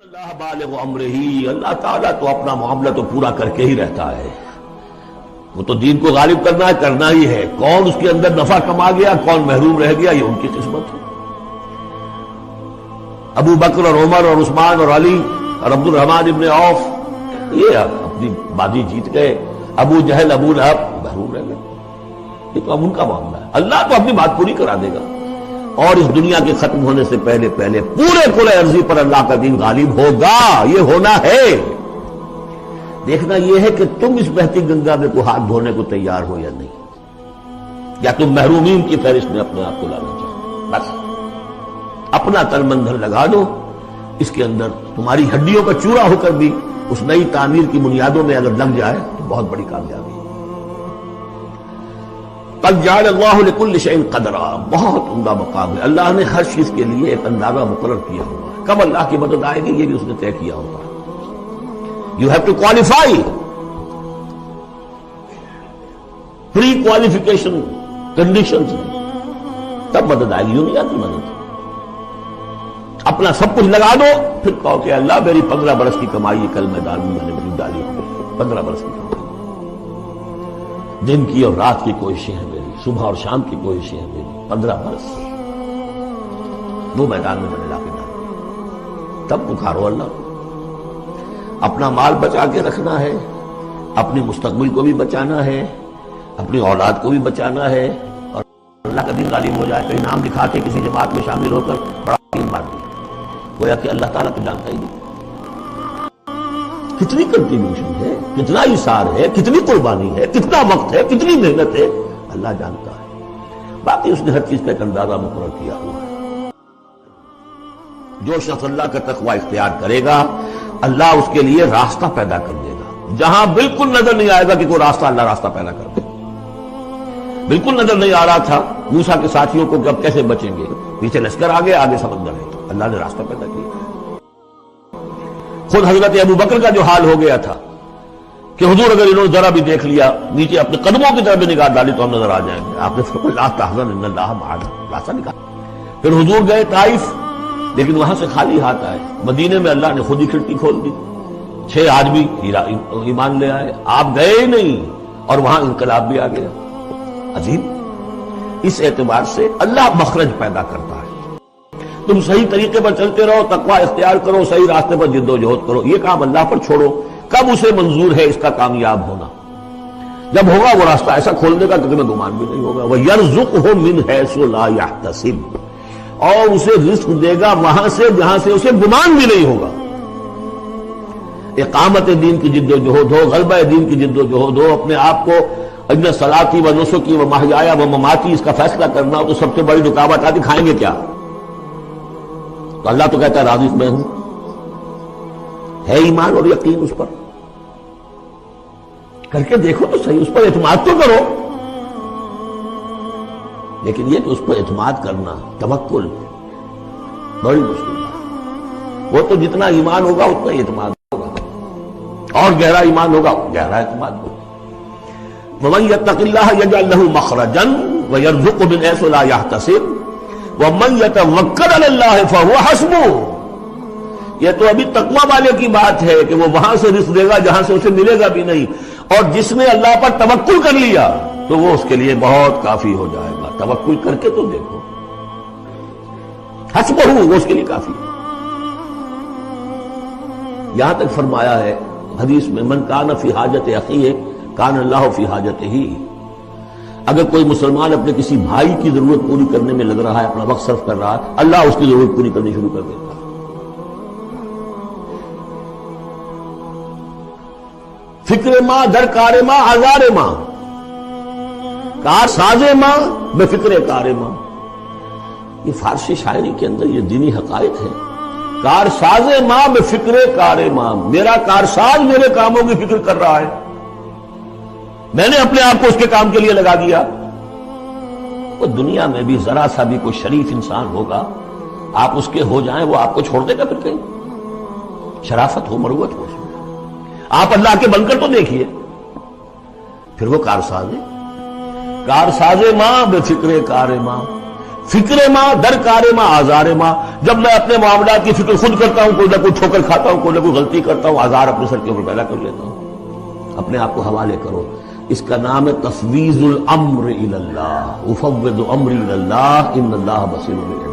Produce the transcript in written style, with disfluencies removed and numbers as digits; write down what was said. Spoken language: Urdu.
اللہ بالغ امرہ، اللہ تعالیٰ تو اپنا معاملہ تو پورا کر کے ہی رہتا ہے. وہ تو دین کو غالب کرنا ہی ہے. کون اس کے اندر نفع کما گیا، کون محروم رہ گیا، یہ ان کی قسمت ہے. ابو بکر اور عمر اور عثمان اور علی اور عبد الرحمن ابن عوف یہ اپنی بازی جیت گئے. ابو جہل ابو لہب محروم رہ گئے. یہ تو اب ان کا معاملہ ہے. اللہ تو اپنی بات پوری کرا دے گا، اور اس دنیا کے ختم ہونے سے پہلے پورے کل ارضی پر اللہ کا دین غالب ہوگا. یہ ہونا ہے. دیکھنا یہ ہے کہ تم اس بہتی گنگا میں کو ہاتھ دھونے کو تیار ہو یا نہیں، یا تم محرومین کی فہرست میں اپنے آپ کو لانا چاہو. بس اپنا تن من دھن لگا دو. اس کے اندر تمہاری ہڈیوں کا چورا ہو کر بھی اس نئی تعمیر کی بنیادوں میں اگر لگ جائے تو بہت بڑی کامیابی. قد جعل اللہ لکل شیء قدرا، بہت عمدہ مقام ہے. اللہ نے ہر چیز کے لیے ایک اندازہ مقرر کیا ہوا ہے. کب اللہ کی مدد آئے گی یہ بھی اس نے طے کیا ہوگا. You have to qualify. Pre qualification conditions تب مدد آئے گی. یوں نہیں آتی مدد. اپنا سب کچھ لگا دو، پھر کہو کہ اللہ میری 15 برس کی کمائی کل میدان میں نے میری ڈالی. 15 برس کی کمائی، دن کی اور رات کی کوششیں ہیں میری، صبح اور شام کی کوششیں ہیں میری. 15 برس وہ میدان میں نے لا کے ڈالی. تب پکارو اللہ کو. اپنا مال بچا کے رکھنا ہے، اپنی مستقبل کو بھی بچانا ہے، اپنی اولاد کو بھی بچانا ہے. اور اللہ کا دین غالب ہو جائے تو انعام دکھا کے کسی جماعت میں شامل ہو کر بڑا بات نہیں. گویا کہ اللہ تعالیٰ تو جانتا ہی نہیں کتنی کنٹریبیوشن ہے، کتنا اثار ہے، کتنی قربانی ہے، کتنا وقت ہے، کتنی محنت ہے. اللہ جانتا ہے. باقی اس نے ہر چیز کا ایک اندازہ مقرر کیا ہوا ہے. جو شخص اللہ کا تقوی اختیار کرے گا اللہ اس کے لیے راستہ پیدا کر دے گا. جہاں بالکل نظر نہیں آئے گا کہ کوئی راستہ، اللہ راستہ پیدا کر دے گا. بالکل نظر نہیں آ رہا تھا موسیٰ کے ساتھیوں کو کہ اب کیسے بچیں گے، پیچھے لشکر آگے سمندر ہے، اللہ نے راستہ پیدا کیا. خود حضرت ابو بکر کا جو حال ہو گیا تھا کہ حضور اگر انہوں نے ذرا بھی دیکھ لیا، نیچے اپنے قدموں کی طرف بھی نگاہ ڈالی تو ہم نظر آ جائیں گے. آپ نے فرمایا لا تحزن ان اللہ معنا، راستہ نکالا. پھر حضور گئے طائف، لیکن وہاں سے خالی ہاتھ آئے. مدینے میں اللہ نے خود ہی کھڑکی کھول دی. 6 آدمی ایمان لے آئے. آپ گئے ہی نہیں اور وہاں انقلاب بھی آ گیا. عظیم. اس اعتبار سے اللہ مخرج پیدا کرتا ہے. تم صحیح طریقے پر چلتے رہو، تقوی اختیار کرو، صحیح راستے پر جد و جہد کرو. یہ کام اللہ پر چھوڑو. کب اسے منظور ہے اس کا کامیاب ہونا؟ جب ہوگا وہ راستہ ایسا کھول دے گا کہ تمہیں گمان بھی نہیں ہوگا. وَيَرْزُقْهُ مِنْ حَيْثُ لَا يَحْتَسِبُ، اور اسے رزق دے گا وہاں سے جہاں سے اسے گمان بھی نہیں ہوگا. اقامت دین کی جد و جہد ہو، غلبہ دین کی جد و جہد ہو، اپنے آپ کو اِنَّ صَلَاتِي وَنُسُكِي وَمَحْيَايَ وَمَمَاتِي اس کا فیصلہ کرنا ہو تو سب سے بڑی رکاوٹ آتی کھائیں گے کیا؟ تو اللہ تو کہتا ہے راضی میں ہوں. ہے ایمان اور یقین اس پر؟ کر کے دیکھو تو صحیح، اس پر اعتماد تو کرو. لیکن یہ کہ اس پر اعتماد کرنا، توکل، بڑی مشکل ہے. وہ تو جتنا ایمان ہوگا اتنا ہی اعتماد ہوگا، اور گہرا ایمان ہوگا گہرا اعتماد ہوگا. وَمَن يَتَّقِ اللَّهَ يَجْعَل لَّهُ مَخْرَجًا وَيَرْزُقْهُ مِنْ حَيْثُ لَا يَحْتَسِبُ وَمَن يَتَوَكَّلْ عَلَى اللَّهِ فَهُوَ حَسْبُهُ. یہ تو ابھی تقویٰ والے کی بات ہے کہ وہ وہاں سے رزق دے گا جہاں سے اسے ملے گا بھی نہیں. اور جس نے اللہ پر توکل کر لیا تو وہ اس کے لیے بہت کافی ہو جائے گا. توکل کر کے تو دیکھو، حسبہ وہ اس کے لیے کافی ہے. یہاں تک فرمایا ہے حدیث میں من کان فی حاجت اخیہ کان اللہ فی حاجتہ. اگر کوئی مسلمان اپنے کسی بھائی کی ضرورت پوری کرنے میں لگ رہا ہے، اپنا وقت صرف کر رہا ہے، اللہ اس کی ضرورت پوری کرنی شروع کر دیتا ہے. فکر ماں در کار ماں آزار ماں، کار ساز ماں بے فکر کار ماں. یہ فارسی شاعری کے اندر یہ دینی حقائق ہے. کار ساز ماں بے فکر کار ماں، میرا کارساز میرے کاموں کی فکر کر رہا ہے، میں نے اپنے آپ کو اس کے کام کے لیے لگا دیا. وہ دنیا میں بھی ذرا سا بھی کوئی شریف انسان ہوگا، آپ اس کے ہو جائیں وہ آپ کو چھوڑ دے گا پھر کہیں؟ شرافت ہو، مروت ہو. آپ اللہ کے بن کر تو دیکھیے. پھر وہ کارساز ہے. کارساز ماں بے فکر کار ماں، فکر ماں در کار ماں آزار ماں، جب میں اپنے معاملات کی فکر خود کرتا ہوں، کوئی نہ کوئی ٹھوکر کھاتا ہوں، کوئی نہ کوئی غلطی کرتا ہوں، آزار اپنے سر کے اوپر پیدا کر لیتا ہوں، اپنے آپ کو حوالے کرو۔ اس کا نام ہے تفویض الامر الی اللہ، افوض امری الی اللہ ان اللہ بصیر بالعباد۔